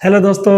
Hello दोस्तों,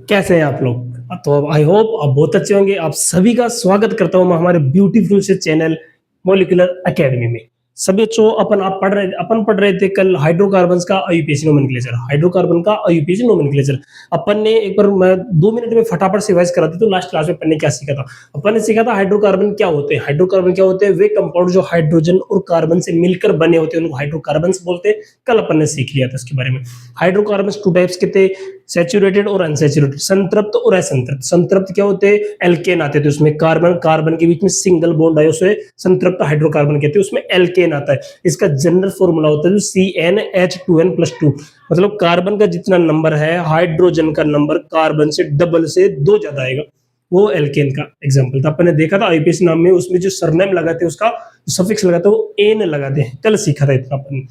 कैसे हैं आप लोग? तो आई होप आप बहुत अच्छे होंगे। आप सभी का स्वागत करता हूँ मैं हमारे ब्यूटीफुल से चैनल मॉलिक्यूलर एकेडमी में। सभी बच्चों, अपन पढ़ रहे थे कल हाइड्रोकार्बन्स का आईयूपीएसी नोमेनक्लेचर, हाइड्रोकार्बन का आईयूपीएसी नोमेनक्लेचर। अपन ने एक बार मैं 2 मिनट में फटाफट से रिवाइज करा दी तो लास्ट क्लास में अपन ने क्या सीखा था? अपन ने सीखा था हाइड्रोकार्बन क्या होते हैं। हाइड्रोकार्बन क्या होते हैं? वे कंपाउंड जो हाइड्रोजन और कार्बन से मिलकर बने होते हैं उनको हाइड्रोकार्बन्स बोलते हैं। कल अपन ने सीख लिया था इसके बारे में। हाइड्रोकार्बन्स 2 टाइप्स के थे, सैचुरेटेड और अनसैचुरेटेड, संतृप्त और असंतृप्त। संतृप्त क्या होते हैं? एल्केन आते थे उसमें, कार्बन कार्बन के बीच में सिंगल बॉन्ड आए उसे संतृप्त हाइड्रोकार्बन कहते हैं, उसमें एल्केन आता है। इसका जनरल फॉर्मूला होता है जो CnH2n+2, मतलब कार्बन का जितना नंबर है हाइड्रोजन का नंबर कार्बन से डबल से 2 ज्यादा आएगा, वो एल्केन का एग्जांपल था। अपन ने देखा था आईपीएस नाम में, उसमें जो सरनेम लगाते हैं उसका सफिक्स लगाते हैं वो एन लगाते हैं, कल सीखा था इतना अपन।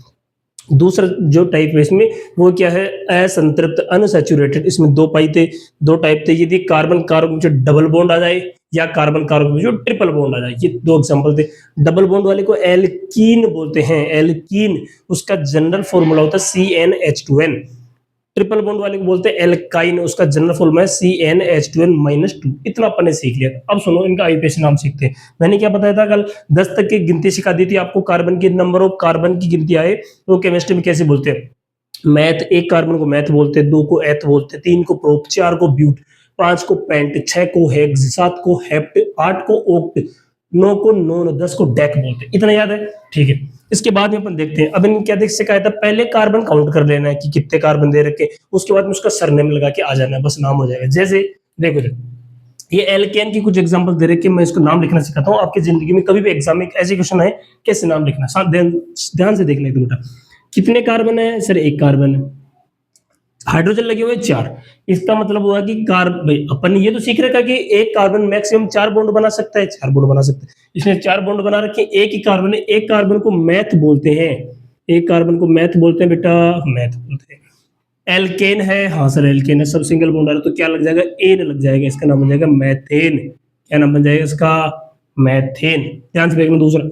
दूसरा जो टाइप है इसमें वो क्या है? असंतृप्त अनसैचुरेटेड। इसमें 2 पाई थे, 2 टाइप थे। यदि कार्बन कार्बन जो डबल बॉन्ड आ जाए या कार्बन कार्बन जो ट्रिपल बॉन्ड आ जाए, ये 2 एग्जांपल थे। डबल बॉन्ड वाले को एल्कीन बोलते हैं, एल्कीन। उसका जनरल फॉर्मूला होता है CnH2n। ट्रिपल बॉन्ड वाले को बोलते हैं एल्काइन, उसका जनरल फॉर्मूला है CnH2n-2। इतना अपन ने सीख लिया। अब सुनो इनका आईयूपीएसी नाम सीखते हैं। मैंने क्या बताया था कल? 10 तक की गिनती सिखा दी थी आपको, कार्बन के नंबर ऑफ कार्बन की गिनती आए तो केमिस्ट्री में कैसे बोलते हैं। मैथ, 1 कार्बन को मैथ बोलते हैं, 2 को एथ बोलते हैं, 3 को प्रोप, 4 को ब्यूट, 5 को पेंट, 6 को हेक्स, 7 को हेप्ट, 8 को ओक्ट, 9 को नोन, 10 को डेक बोलते हैं। इतना याद है? ठीक है। इसके बाद में अपन देखते हैं। अब इन क्या देख सिखाया था? पहले कार्बन काउंट कर लेना है कि कितने कार्बन दे रखे, उसके बाद में उसका सरनेम लगा के आ जाना है, बस नाम हो जाएगा। जैसे देखो ये एल्केन की कुछ एग्जांपल दे रखे, मैं इसको नाम लिखना सिखाता हूँ। आपकी जिंदगी में कभी भी एग्जाम में ऐसे क्वेश्चन आए कैसे नाम लिखना, ध्यान से देखना एक बेटा। कितने कार्बन है? सर 1 कार्बन है। हाइड्रोजन लगे हुए 4। इसका मतलब हुआ कि भाई अपन ये तो सीख रखा कि एक कार्बन मैक्सिमम 4 बॉन्ड बना सकता है, 4 बॉन्ड बना सकता है। इसने 4 बॉन्ड बना रखे, एक ही कार्बन है। एक कार्बन को मैथ बोलते हैं, एक कार्बन को मैथ बोलते हैं बेटा, मैथ बोलते हैं। एल्केन है, हाँ सर एल्केन है, सब सिंगल बॉन्ड आ रहा है तो क्या लग जाएगा? एन लग जाएगा, इसका नाम बन जाएगा मैथेन। क्या नाम बन जाएगा इसका? मैथेन। ध्यान से देखना। दूसरा,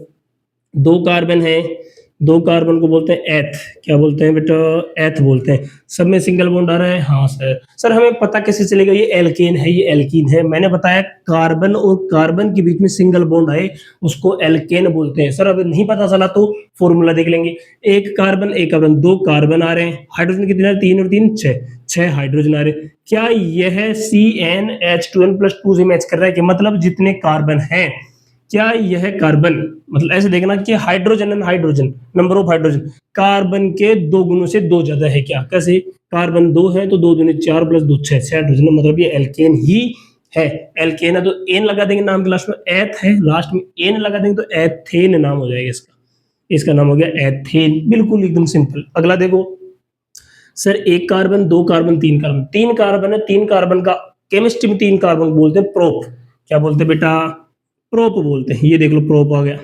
2 कार्बन है, 2 कार्बन को बोलते हैं एथ। क्या बोलते हैं बेटा? एथ बोलते हैं। सब में सिंगल बॉन्ड आ रहा है, हाँ सर। सर हमें पता कैसे चलेगा ये एल्केन है ये एल्कीन है? मैंने बताया कार्बन और कार्बन के बीच में सिंगल बॉन्ड आए उसको एल्केन बोलते हैं। सर अब नहीं पता चला तो फॉर्मूला देख लेंगे। 1 कार्बन 1 कार्बन, 2 कार्बन आ रहे हैं, हाइड्रोजन कितने आ रहे? 3 और 3 6, 6 हाइड्रोजन आ रहे हैं। क्या यह CnH2n+2 से मैच कर रहा है? कि मतलब जितने कार्बन हैं, क्या यह कार्बन, मतलब ऐसे देखना कि hydrogen and hydrogen, number of hydrogen carbon के 2 गुणों से 2 ज्यादा है क्या? कैसे? कार्बन 2 है तो 2 दूनी 4 + 2 6, 6 हाइड्रोजन, मतलब ये एल्केन ही है। एल्केन है तो एन लगा देंगे नाम के लास्ट में, एथ है लास्ट में एन लगा देंगे तो एथेन नाम हो जाएगा इसका। इसका नाम हो गया एथेन, बिल्कुल एकदम सिंपल। अगला देखो sir, 1 carbon 2 carbon 3 carbon, 3 carbon है, 3 कार्बन का केमिस्ट्री में 3 कार्बन बोलते हैं प्रोप। क्या बोलते हैं बेटा? प्रोप बोलते हैं। ये देख लो प्रोप आ गया।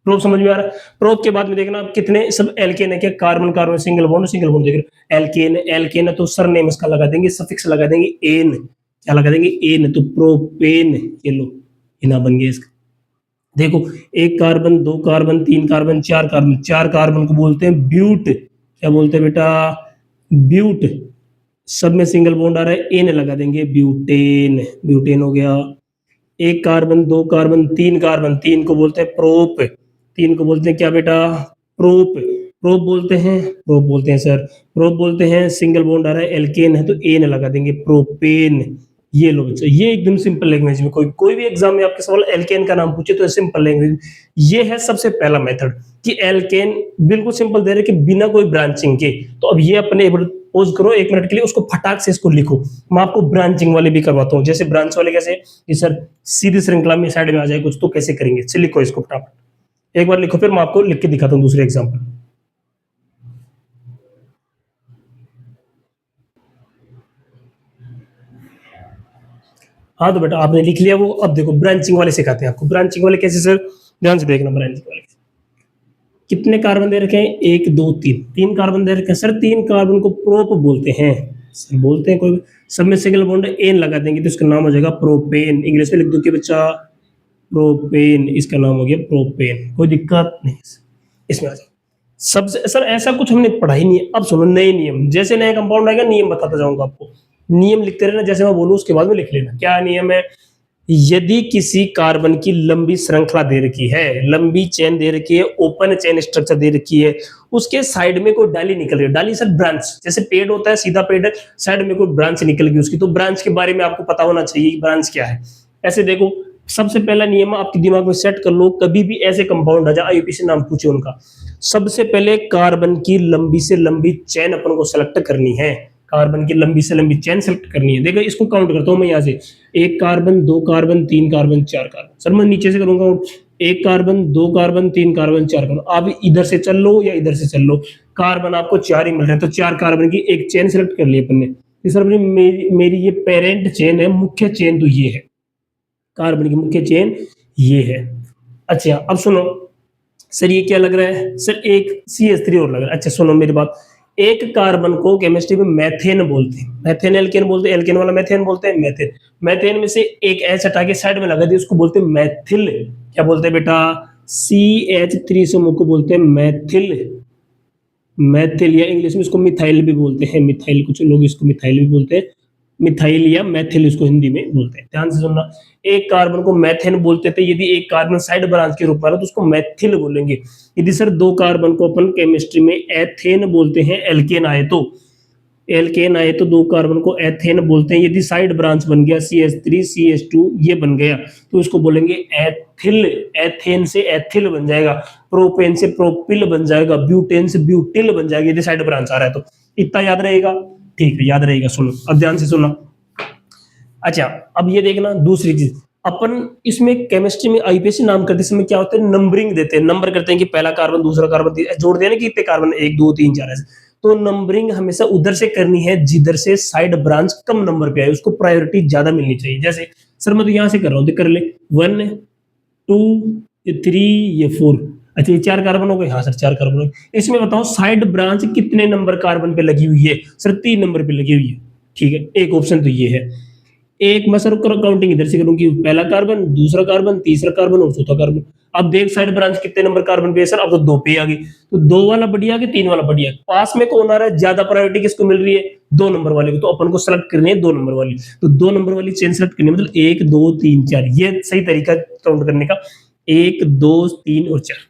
प्रोप समझ में आ रहा है? प्रोप के बाद में देखना कितने सब एल्केन है, क्या कार्बन कार्बन सिंगल बॉन्ड देख रहे हो। एल्केन एल्केन है तो सरनेम इसका लगा देंगे, सफिक्स लगा देंगे एन। क्या लगा देंगे? एन, तो प्रोपेन। ये लो इना बन गया इसका। देखो 1 carbon 2 carbon 3 carbon 4 carbon, 4 carbon को बोलते हैं ब्यूट। क्या बोलते हैं बेटा? ब्यूट। सब में सिंगल बॉन्ड आ रहा है, एन लगा देंगे, ब्यूटेन। ब्यूटेन हो गया। 1 कार्बन 2 कार्बन 3 कार्बन, 3 को बोलते हैं प्रोप। 3 को बोलते हैं क्या बेटा? प्रोप। प्रोप बोलते हैं, प्रोप बोलते हैं सर, प्रोप बोलते हैं। सिंगल बॉन्ड आ रहा है, एल्केन है तो एन लगा देंगे, प्रोपेन। ये लो बच्चा, ये एकदम सिंपल लैंग्वेज में कोई भी एग्जाम में आपके सवाल एल्केन का नाम पूछे तो सिंपल लैंग्वेज ये है सबसे पहला मेथड कि एल्केन बिल्कुल सिंपल दे रहे कि बिना कोई ब्रांचिंग के। तो अब ये अपने पोज करो 1 मिनट के लिए, उसको फटाक से इसको लिखो। मैं आपको ब्रांचिंग वाले भी करवाता हूँ। जैसे ब्रांच वाले कैसे कि सर सीधी श्रृंखला में साइड में आ जाए कुछ तो कैसे करेंगे, चलिए लिखो इसको फटाफट। एक बार लिखो फिर मैं आपको लिख के दिखाता हूँ दूसरे एग्जाम्पल। हाँ तो बेटा आपने लिख लिया वो। अब देखो ब्रांचिंग वाले सिखाते हैं आपको। ब्रांचिंग वाले कैसे सर? ध्यान से देखना। ब्रांचिंग वाले कितने कार्बन दे रखे हैं? 1 2 3, 3 कार्बन दे रखे हैं सर। 3 कार्बन को प्रोप बोलते हैं सर, बोलते हैं कोई सब में सिंगल बॉन्ड एन लगा देंगे तो इसका नाम हो जाएगा प्रोपेन। इंग्लिश में लिख दो कि बच्चा प्रोपेन, इसका नाम हो गया प्रोपेन। कोई दिक्कत नहीं इसमें आ जाए। सबसे सर ऐसा कुछ हमने पढ़ा ही नहीं है। अब सुनो नए नियम, जैसे नया कंपाउंड आएगा नियम बताता जाऊंगा आपको। नियम लिखते रहना, जैसे मैं बोलूं उसके बाद में लिख लेना। क्या नियम है? यदि किसी कार्बन की लंबी श्रृंखला दे रखी है, लंबी चेन दे रखी है, ओपन चेन स्ट्रक्चर दे रखी है, उसके साइड में कोई डाली निकल रही है, डाली सर ब्रांच, जैसे पेड़ होता है सीधा पेड़ है, साइड में कोई ब्रांच निकल गई उसकी, तो ब्रांच के बारे में आपको पता होना चाहिए ब्रांच क्या है। ऐसे देखो, सबसे पहला नियम आपके दिमाग में सेट कर लो, कभी भी ऐसे कंपाउंड आ जाए आईयूपीएसी नाम पूछे उनका, सबसे पहले कार्बन की लंबी से लंबी चेन अपन को सेलेक्ट करनी है, कार्बन की लंबी से लंबी चेन सेलेक्ट करनी है। देखो इसको काउंट करता हूं मैं यहाँ से, एक कार्बन, दो कार्बन, तीन कार्बन, चार कार्बन। सर मैं नीचे से करूंगा, एक कार्बन, दो कार्बन, तीन कार्बन, चार कार्बन। आप इधर से चल लो या इधर से चल लो, कार्बन आपको चार ही मिल रहे हैं, तो चार कार्बन की एक चेन सेलेक्ट कर ली अपन ने। सर मेरी ये पेरेंट चेन है, मुख्य चेन तो ये है, कार्बन की मुख्य चेन ये है। अच्छा अब सुनो सर, ये क्या लग रहा है? सर एक CH3 और लग रहा है। अच्छा सुनो मेरी बात, एक कार्बन को केमिस्ट्री में मैथेन बोलते हैं, मैथेन एल्केन बोलते हैं, एल्केन वाला मैथेन बोलते हैं, मैथेन। मैथेन में से एक एच हटा के साइड में लगा दिया, उसको बोलते हैं मैथिल। क्या बोलते हैं बेटा? CH3 समूह को बोलते हैं मैथिल, मैथिल, या इंग्लिश में इसको मिथाइल भी बोलते हैं, मिथाइल, कुछ लोग इसको मिथाइल भी बोलते हैं, मिथाइल या मैथिल इसको हिंदी में बोलते हैं। ध्यान से सुनना, एक कार्बन को मैथेन बोलते थे, यदि एक कार्बन साइड ब्रांच के रूप में तो उसको मैथिल बोलेंगे। यदि सर दो कार्बन को अपन केमिस्ट्री में एथेन बोलते हैं, एल्केन आए तो, एल्केन आए तो दो कार्बन को एथेन बोलते हैं। यदि साइड ब्रांच बन गया CH3 CH2 ये बन गया तो इसको बोलेंगे एथिल, एथेन से एथिल बन जाएगा, प्रोपेन से प्रोपिल बन जाएगा, ब्यूटेन से ब्यूटिल बन जाएगा, यदि साइड ब्रांच आ रहा है तो। इतना याद रहेगा? ठीक है, याद रहेगा। सुनो अब ध्यान से सुनना। अच्छा अब ये देखना दूसरी चीज, अपन इसमें केमिस्ट्री में आईयूपीएसी नाम करते समय क्या होता है, नंबरिंग देते हैं, नंबर करते हैं कि पहला कार्बन, दूसरा कार्बन, जोड़ देना कि इतने कार्बन, 1 2 3 4 ऐसे। तो नंबरिंग हमेशा उधर से करनी है जिधर से साइड ब्रांच कम नंबर पे आए, उसको प्रायोरिटी ज्यादा मिलनी चाहिए। जैसे सर मैं तो यहां से कर रहा हूं, कर ले 1 2 3 ये 4। अच्छा ये 4 कार्बन हो गए, हाँ सर 4 कार्बन हो गए। इसमें बताओ साइड ब्रांच कितने नंबर कार्बन पे लगी हुई है? सर 3 नंबर पे लगी हुई है। ठीक है, एक ऑप्शन तो ये है। एक मैं सर काउंटिंग इधर से करूंगी, पहला कार्बन, दूसरा कार्बन, तीसरा कार्बन और चौथा कार्बन। अब देख साइड ब्रांच कितने नंबर कार्बन पे है सर? अब तो 2 पे आ गई, तो 2 वाला बढ़िया कि 3 वाला बढ़िया? पास में कौन आ रहा है? ज्यादा प्रायोरिटी किसको मिल रही है? 2 नंबर वाले को, तो अपन को सेलेक्ट करनी है 2 नंबर वाली। तो 2 नंबर वाली चेन सेलेक्ट करनी है, मतलब 1 2 3 4, ये सही तरीका काउंट करने का। 1 2 3 और 4,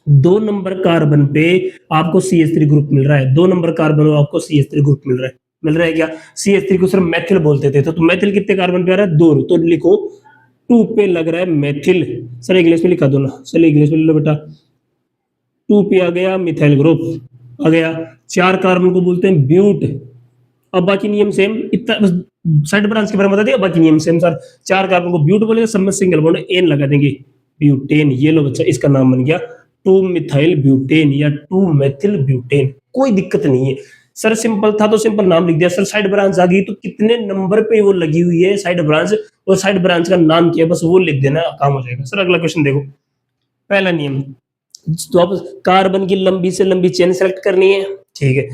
2 नंबर कार्बन पे आपको CH3 ग्रुप मिल रहा है, 2 नंबर कार्बन पे आपको CH3 ग्रुप मिल रहा है। मिल रहा है क्या? CH3 को सिर्फ मैथिल बोलते थे, तो मैथिल कितने कार्बन पे आ रहा है? 2, तो लिखो 2 पे लग रहा है मैथिल। सर इंग्लिश में लिखा दो ना, चलो इंग्लिश में ले लो बेटा, 2 पे आ गया मिथाइल ग्रुप आ गया। 4 कार्बन को बोलते हैं ब्यूट। अब बाकी नियम सेम, इतना साइड ब्रांच के बारे में बता दिया, बाकी नियम सेम सर। 4 कार्बन को ब्यूट बोलेंगे, सब में सिंगल बॉन्ड एन लगा देंगे, ब्यूटेन। ये लो बच्चा, इसका नाम बन गया 2 मिथाइल ब्यूटेन या 2 मेथिल ब्यूटेन। कोई दिक्कत नहीं है सर, सिंपल था तो सिंपल नाम लिख दिया। सर साइड ब्रांच आ गई तो कितने नंबर पे वो लगी हुई है साइड ब्रांच, और साइड ब्रांच का नाम क्या है, बस वो लिख देना, काम हो जाएगा। सर अगला क्वेश्चन देखो, पहला नियम, तो अब कार्बन की लंबी से लंबी चेन सेलेक्ट करनी है। ठीक है,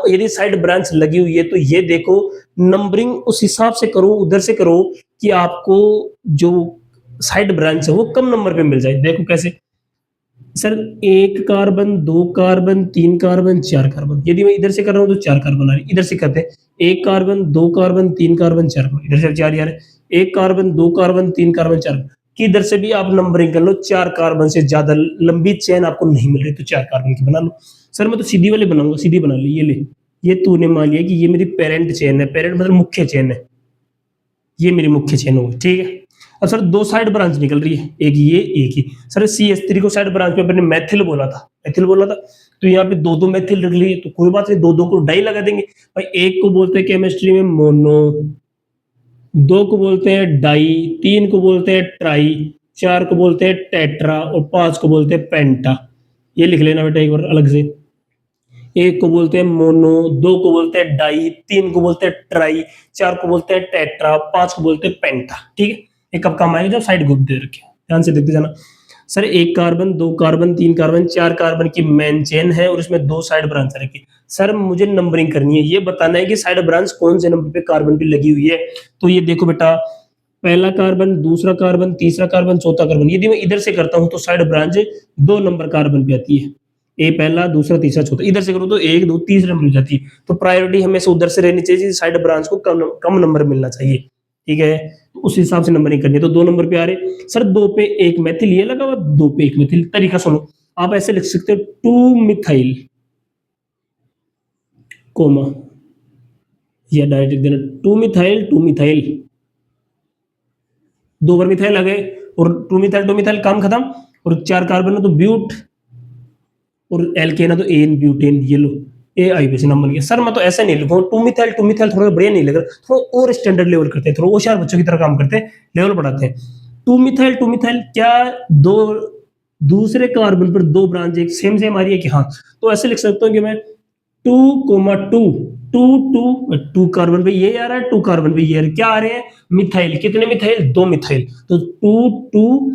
यदि साइड ब्रांच लगी हुई है तो ये देखो नंबरिंग उस हिसाब से करो, उधर से करो कि आपको जो साइड ब्रांच है वो कम नंबर पे मिल जाए। देखो कैसे sir, 1 carbon, 2 carbon, 3 carbon, 4 carbon. यदि मैं इधर से कर रहा हूं तो 4 कार्बन आ रही, इधर से करते हैं 1 कार्बन, 2 कार्बन, 3 कार्बन, 4 कार्बन, इधर से 4 यार, 1 कार्बन, 2 कार्बन, 3 कार्बन, 4। किधर से भी आप नंबरिंग कर लो, 4 कार्बन से ज्यादा लंबी चेन आपको नहीं मिल रही तो 4 कार्बन की बना लो। सर मैं तो सीधी वाली बनाऊंगा, सीधी बना ली, ये ले, ये तूने मान लिया कि ये मेरी पेरेंट चेन है, पेरेंट मतलब मुख्य चेन है, ये मेरी मुख्य चेन होगी। ठीक है, अब सर 2 साइड ब्रांच निकल रही है, एक ये एक ही। सर CH3 को साइड ब्रांच में अपने मैथिल बोला था, मैथिल बोला था, तो यहाँ पे 2 मैथिल रख लिए, तो कोई बात नहीं, 2 को डाई लगा देंगे भाई। एक को बोलते हैं केमिस्ट्री में मोनो, 2 को बोलते हैं डाई, 3 को बोलते हैं ट्राई, 4 को बोलते हैं टेट्रा और 5 को बोलते हैं पेंटा। ये लिख लेना बेटा एक बार अलग से। 1 को बोलते हैं मोनो, 2 को बोलते हैं डाई, 3 को बोलते हैं ट्राई, 4 को बोलते हैं टेट्रा, 5 को बोलते हैं पेंटा। ठीक है, ये कब काम आएगा? जब साइड ग्रुप दे रखे, ध्यान से देखते जाना। Sir 1 carbon, 2 carbon, 3 carbon, 4 carbon की मेन चेन है और इसमें 2 साइड ब्रांच रखी। सर मुझे नंबरिंग करनी है, ये बताना है कि साइड ब्रांच कौन से नंबर पे कार्बन पे लगी हुई है। तो ये देखो बेटा, पहला कार्बन, दूसरा कार्बन, तीसरा कार्बन, चौथा कार्बन। यदि मैं इधर से करता हूं तो साइड ब्रांच 2 नंबर कार्बन पे आती है। ए पहला, दूसरा, तीसरा, चौथा, इधर से करो तो 1 2 तीसरा मिल जाती है। तो प्रायोरिटी हमेशा उधर से रहनी चाहिए, साइड ब्रांच को कम कम नंबर मिलना चाहिए, ठीक है। तो उस हिसाब से नंबरिंग करनी है। तो 2 नंबर पे आ रहे सर, 2 पे 1 मेथिल ये लगा हुआ, 2 पे 1 मेथिल। तरीका सुनो, आप ऐसे लिख सकते हो 2 मिथाइल कोमा, या डायरेक्ट लिख देना 2 मिथाइल 2 मिथाइल, 2 बार मिथाइल आ गए और 2 मिथाइल काम खत्म। और 4 कार्बन है तो ब्यूट, और एल्केन है तो एन ब्यूटेन, ये लो ए आईपीसी नाम बन गया। सर मैं तो ऐसा नहीं लिखूंगा, 2 मिथाइल थोड़ा बढ़िया नहीं लग रहा, थोड़ा और स्टैंडर्ड लेवल करते हैं, थोड़ा होशियार बच्चों की तरह काम करते हैं, लेवल बढ़ाते हैं। 2 मिथाइल क्या दो दूसरे कार्बन पर 2 ब्रांच एक सेम सेम आ रही है कि हाँ, तो ऐसे लिख सकता हूँ कि मैं 2,2 टू कार्बन पे ये आ रहा है, 2 कार्बन पे ये आ रहा है, क्या आ रहे हैं मिथाइल, कितने मिथाइल 2 मिथाइल, तो 2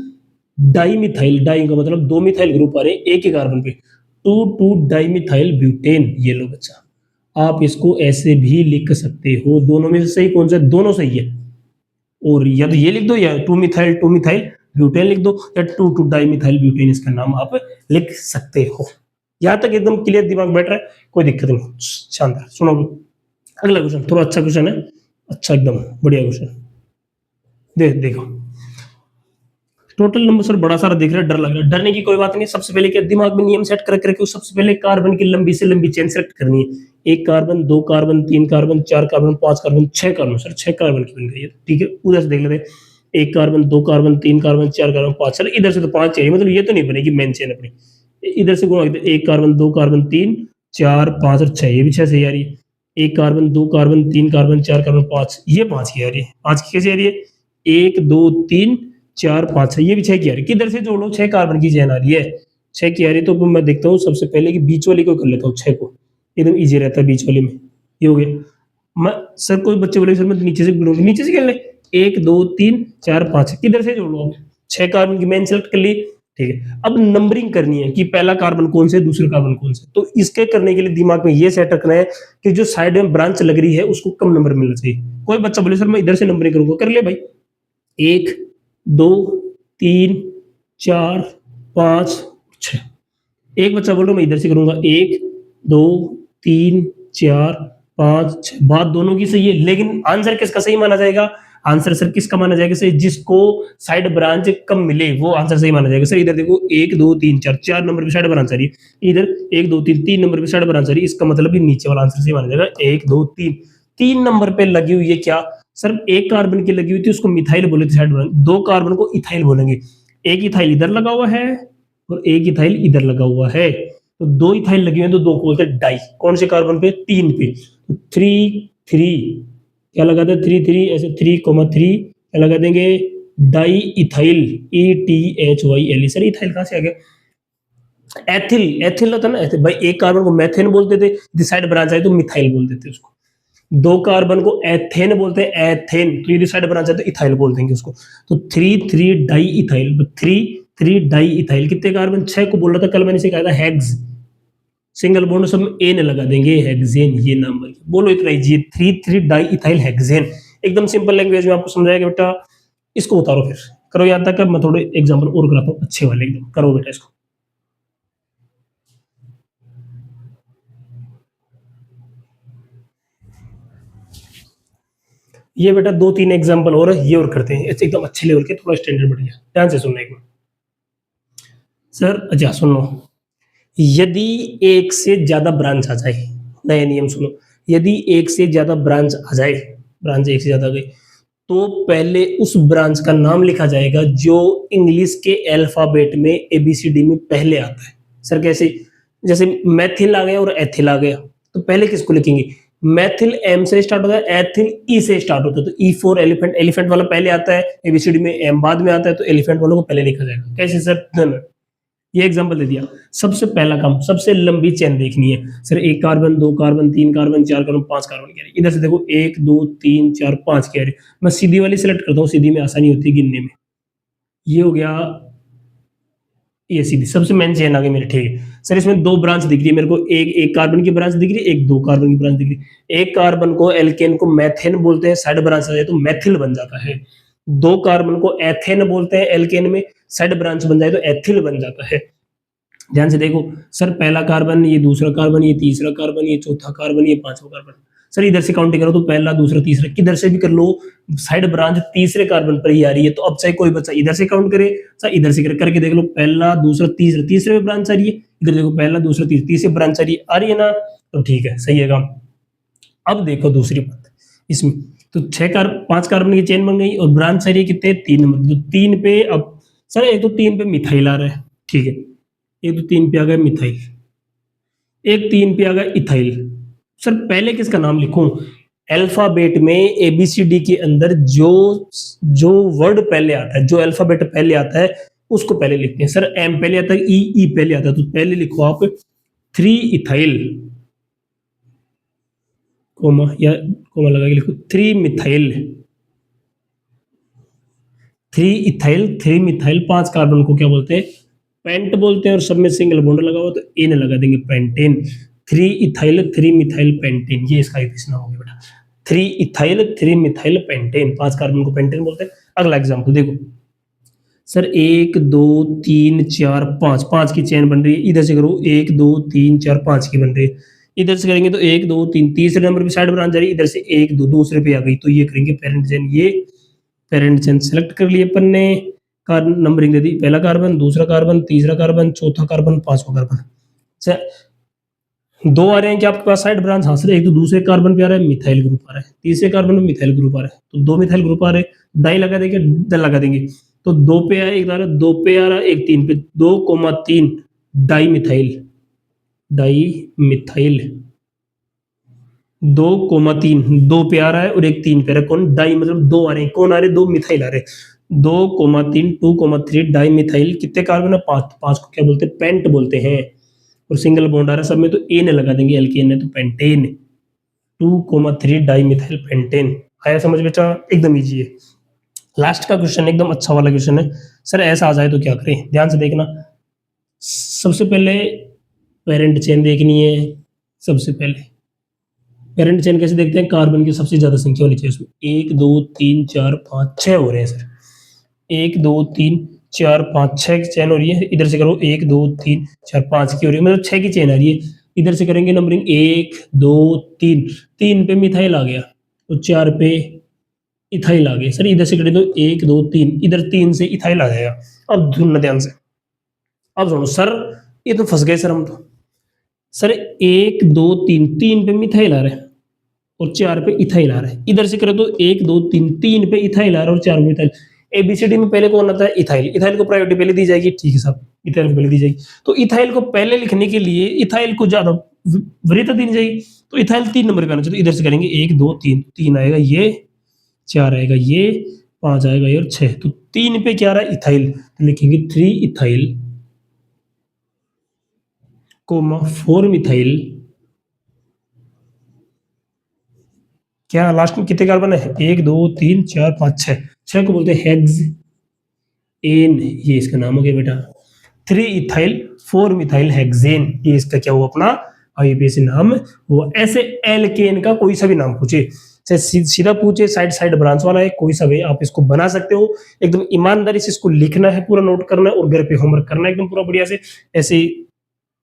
डाई मिथाइल, डाई का मतलब 2 मिथाइल ग्रुप आ रहे हैं एक ही कार्बन पे, 2 डाई मिथाइल ब्यूटेन। ये लो बच्चा, आप इसको ऐसे भी लिख सकते हो, दोनों में से सही कौन सा, दोनों सही है। और या तो ये लिख दो या 2 मिथाइल ब्यूटेन लिख दो, या 2 डाई मिथाइल ब्यूटेन इसका नाम आप लिख सकते हो। यहां तक एकदम क्लियर दिमाग बैठ रहा है, कोई दिक्कत नहीं, शानदार। सुनो अगला क्वेश्चन, थोड़ा अच्छा क्वेश्चन है, अच्छा एकदम बढ़िया क्वेश्चन। देखो टोटल नंबर सर बड़ा सारा दिख रहा है, डर लग रहा है। डरने की कोई बात नहीं, सबसे पहले क्या दिमाग में नियम सेट कर करके सबसे पहले कार्बन की लंबी से लंबी चेन सेलेक्ट करनी है। 1 carbon, 2 carbon, 3 carbon, 4 carbon, 5 carbon, 6 carbon. Sir 6 carbon की बन गई है, ठीक है। उधर से देख लेते हैं, 1 carbon, 2 carbon, 3 carbon, 4 carbon, 5। Sir इधर से तो 5 चाहिए, मतलब ये तो नहीं बनेगी मेन चेन अपनी। इधर से 1 कार्बन, 2 कार्बन, 3 4 5 और 6, ये भी 6 सही आ रही है। 1 कार्बन, 2 कार्बन, 3 कार्बन, 4 कार्बन, 5, ये 5 की आ रही है। 5 की कैसे आ रही है, 1 2 3 4 5 है, ये भी 6 की आ रही है। किधर से जोड़ो, 6 कार्बन की चेन आ रही है, 6 की आ रही है। तो मैं देखता हूँ सबसे पहले कि बीच वाली को कर लेता हूँ, 6 को, एकदम इजी रहता है बीच वाली में। ये हो गया। मैं सर कोई बच्चे बोले सर मैं नीचे से गिनूंगा, नीचे से गिन ले, 1 2 3 4 5, किधर से जोड़ लो आप, 6 कार्बन की मैंने सेलेक्ट कर ली, ठीक है। अब नंबरिंग करनी है कि पहला कार्बन कौन से, दूसरा कार्बन कौन से। तो इसके करने के लिए दिमाग में ये सेट रखना है कि जो साइड में ब्रांच लग रही है उसको कम नंबर मिलना चाहिए। कोई बच्चा बोले सर मैं इधर से नंबरिंग करूंगा, कर ले भाई, 1 2 3 4 5 6। एक बच्चा बोल रहा मैं इधर से करूंगा, 1 2 3 4 5 6। बात दोनों की सही है, लेकिन आंसर किसका सही माना जाएगा, आंसर सर किसका माना जाएगा सही, जिसको साइड ब्रांच कम मिले वो आंसर सही माना जाएगा। सर इधर देखो 1 2 3 4, 4 नंबर पे साइड ब्रांच आ रही है, इधर 1 2 3 3 नंबर पे साइड ब्रांच आ रही है, इसका मतलब भी नीचे वाला आंसर सही माना जाएगा। 1 2 3 3 नंबर पे लगी हुई है क्या, सर 1 कार्बन की लगी हुई थी उसको मिथाइल बोले थे साइड ब्रांच, 2 कार्बन को इथाइल बोलेंगे। एक इथाइल इधर लगा हुआ है और एक इथाइल इधर लगा हुआ है, तो 2 इथाइल लगे हुए हैं, तो 2 को बोलते हैं डाई। कौन से कार्बन पे, 3 पे, तो 3 3 क्या लगा दे, 3 3 ऐसे 3 3 क्या लगा देंगे, di ethyl, ETHYL। Sir ethyl कहां से आ गया, एथिल, एथिल होता ना भाई, एक कार्बन को मैथेन बोलते थे, साइड ब्रांच आई तो मिथाइल बोल देते उसको। 2 कार्बन को एथेन बोलते हैं, एथेन, तो यदि साइड ब्रांच है तो इथाइल बोल देंगे उसको। तो 3 3 डाई इथाइल, 3 3 डाई इथाइल, कितने कार्बन, 6 को बोल रहा था कल मैंने सिखाया था, हेक्स, सिंगल बॉन्ड सब एन लगा देंगे, हेक्सेन, ये नाम बोलो इतना ही, 3 3 डाई इथाइल हेक्सेन। एकदम सिंपल लैंग्वेज में आपको समझाएगा बेटा, इसको उतारो फिर करो यहाँ तक। मैं थोड़े एग्जांपल और कराता हूँ अच्छे वाले, एकदम करो बेटा इसको। ये बेटा 2 3 एग्जांपल और है, ये और करते हैं एकदम अच्छे लेवल के, थोड़ा स्टैंडर्ड बढ़िया, ध्यान से सुनना एक बार। सर अच्छा सुनो, यदि एक से ज्यादा ब्रांच आ जाए, नया नियम सुनो, यदि एक से ज्यादा ब्रांच आ जाए, ब्रांच एक से ज्यादा आ गई, तो पहले उस ब्रांच का नाम लिखा जाएगा जो इंग्लिश के अल्फाबेट में ABCD में पहले आता है। सर कैसे, जैसे मैथिल आ गया और एथिल आ गया, तो पहले किसको लिखेंगे, मैथिल M से स्टार्ट होता है, एथिल E से स्टार्ट होता है, तो E फॉर एलिफेंट, एलिफेंट वाला पहले आता है, ABCD में M बाद में आता है, तो एलिफेंट वालों को पहले लिखा जाएगा। कैसे सर, ये एग्जांपल दे दिया। सबसे पहला काम, सबसे लंबी चेन देखनी है, sir 1 carbon, 2 carbon, 3 carbon, 4 carbon, 5 carbon कह रही है। इधर से देखो 1 2 3 4 5 कह रही है, मैं सीधी वाली सिलेक्ट करता हूँ, सीधी में आसानी होती है गिनने में। ये हो गया, ये सीधी सबसे मेन चेन आ गई मेरी, ठीक है। सर इसमें 2 ब्रांच दिख रही है मेरे को, एक कार्बन की ब्रांच दिख रही है, एक 2 कार्बन की ब्रांच दिख रही है। एक कार्बन को एल्केन को मैथेन बोलते हैं, साइड ब्रांच आ जाए तो मैथिल बन जाता है। 2 कार्बन को एथेन बोलते हैं, एल्केन में साइड ब्रांच बन जाए तो एथिल बन जाता है। ध्यान से देखो सर, पहला कार्बन, ये दूसरा कार्बन, ये तीसरा कार्बन, ये चौथा कार्बन, ये पांचवा कार्बन। सर इधर से काउंटिंग करो तो पहला दूसरा तीसरा, किधर से भी कर लो, साइड ब्रांच तीसरे कार्बन पर ही आ रही है। तो अब चाहे कोई बच्चा इधर से काउंट करे चाहे इधर से करे, करके देख लो, पहला दूसरा तीसरा, तीसरे में ब्रांच आ रही है। इधर देखो पहला दूसरा तीसरा, तीसरे ब्रांच आ रही है ना, तो ठीक है, सही है काम। अब देखो दूसरी बात इसमें, तो 5 कार्बन की चेन बन गई और ब्रांच आ रही है कितने, 3 नंबर। तो 3 पे अब सर एक तो 3 पे मिथाइल आ रहा है, ठीक है, एक तो 3 पे आ गया मिथाइल, एक 3 पे आ गया इथाइल। सर पहले किसका नाम लिखूं, अल्फाबेट में एबीसीडी के अंदर जो जो वर्ड पहले आता है, जो अल्फाबेट पहले आता है उसको पहले लिखते हैं। सर एम पहले आता है, ई पहले आता है, तो पहले लिखो आप 3 इथाइल, कोमा या कोमा लगा के लिखो 3 मिथाइल, 3 इथाइल 3 मिथाइल। 5 कार्बन को क्या बोलते हैं, पेंट बोलते हैं, और सब में सिंगल बॉन्ड लगा हुआ तो एन लगा देंगे, पेंटेन। 3 इथाइल 3 मिथाइल पेंटेन, ये इसका एक नाम हो गया बेटा, 3 इथाइल 3 मिथाइल पेंटेन। 5 कार्बन को पेंटेन बोलते हैं। अगला एग्जांपल देखो सर, 1 2 3 4 5, 5 की चेन बन रही है। इधर से करो 1 2 3 4 5 की बन रही है। इधर से करेंगे तो 1 2 3, तीसरे नंबर पे साइड ब्रांच जा रही है, इधर से 1 2 दूसरे पे आ गई, तो ये करेंगे पेरेंट चेन। ये पेरेंट चेन सेलेक्ट कर लिए अपन ने, नंबरिंग दे दी, पहला कार्बन, दूसरा कार्बन, तीसरा कार्बन, चौथा कार्बन, पांचवा कार्बन। दो आ रहे हैं कि आपके पास साइड ब्रांच, हाँ सर एक तो दूसरे कार्बन पे आ रहा है, मिथाइल ग्रुप आ रहा है, तीसरे कार्बन में मिथाइल ग्रुप आ रहा है, तो 2 मिथाइल ग्रुप आ रहे हैं, डाई लगा देंगे, डल लगा देंगे, तो 2 पे आया, एक आ रहा है, 2 पे आ रहा है, एक 3 पे, 2,3 डाई मिथाइल, डाई मिथाइल 2,3, 2 पे आ रहा है और एक 3 पे आ रहा है, कौन, डाई, मतलब 2 आ रहे हैं, कौन आ रहे हैं, 2 मिथाइल आ रहे हैं, 2,3 2,3 डाई मिथाइल। कितने कार्बन है, 5, 5 को क्या बोलते हैं, पेंट बोलते हैं, और सिंगल बॉन्ड आ रहा है सब में, तो एन लगा देंगे, एल्केन है तो पेंटेन, 2,3 डाई मिथाइल पेंटेन। आया समझ बेटा, एकदम इजी है। लास्ट का क्वेश्चन एकदम अच्छा वाला क्वेश्चन है। सर ऐसा आ जाए तो क्या करें, ध्यान से देखना। सबसे पहले पेरेंट चेन देखनी है। सबसे पहले पेरेंट चेन कैसे देखते हैं, कार्बन की सबसे ज्यादा संख्या होनी चाहिए उसमें, 1 2 3 4 5 6 हो रहे हैं सर, 1 2 3 4 5 6 की चेन हो रही है। इधर से करो 1 2 3 4 5 की हो रही है, मतलब 6 की चेन आ रही है। इधर से करेंगे नंबरिंग 1 2 3, 3 पे मिथाइल आ गया, तो 4 पे इथाइल आ गया। सर इधर से करें तो 1 2 3, इधर 3 से इथाइल आ जाएगा। अब सुनना ध्यान से, अब सुनो सर, ये तो फंस गए सर हम तो। सर 1 2 3, 3 पे मिथाइल आ रहा है और 4 पे इथाइल आ रहा है। इधर से करें तो 1 2 3, 3 पे इथाइल आ रहा है और 4 पे इथाइल। एबीसीडी में पहले कौन आता है, इथाइल, इथाइल को प्रायोरिटी पहले दी जाएगी, ठीक है साहब, इथाइल को पहले दी जाएगी। तो इथाइल को पहले लिखने के लिए इथाइल को ज्यादा वरीयता दी जाएगी, तो इथाइल 3 नंबर पे आना चाहिए। तो इधर से करेंगे 1 2 3, 3 आएगा ये, 4 आएगा ये, 5 आएगा ये और 6, तो 3 पे क्या आ रहा है, इथाइल, तो लिखेंगे 3 इथाइल कोमा 4 मिथाइल। क्या लास्ट में कितने कार्बन है, 1 2 3 4 5 6, 6 को बोलते हैं हेक्स एन, ये इसका नाम हो गया बेटा, 3 इथाइल 4 मिथाइल हेक्सेन, ये इसका क्या हुआ अपना आईयूपीएसी नाम हुआ। ऐसे एल्केन का कोई सा भी नाम पूछे, चाहे सीधा पूछे, साइड साइड ब्रांच वाला है, कोई सा भी आप इसको बना सकते हो। एकदम ईमानदारी से इसको लिखना है, पूरा नोट करना है और घर पे होमवर्क करना है एकदम पूरा बढ़िया से, ऐसे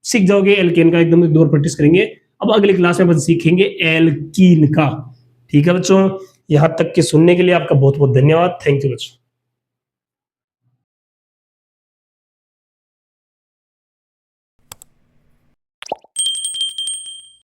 सीख जाओगे एल्केन का, एकदम 2 प्रैक्टिस करेंगे। अब अगली क्लास में अपन सीखेंगे एल्कीन का। ठीक है बच्चों, यहां तक के सुनने के लिए आपका बहुत बहुत धन्यवाद, थैंक यू बच्चों।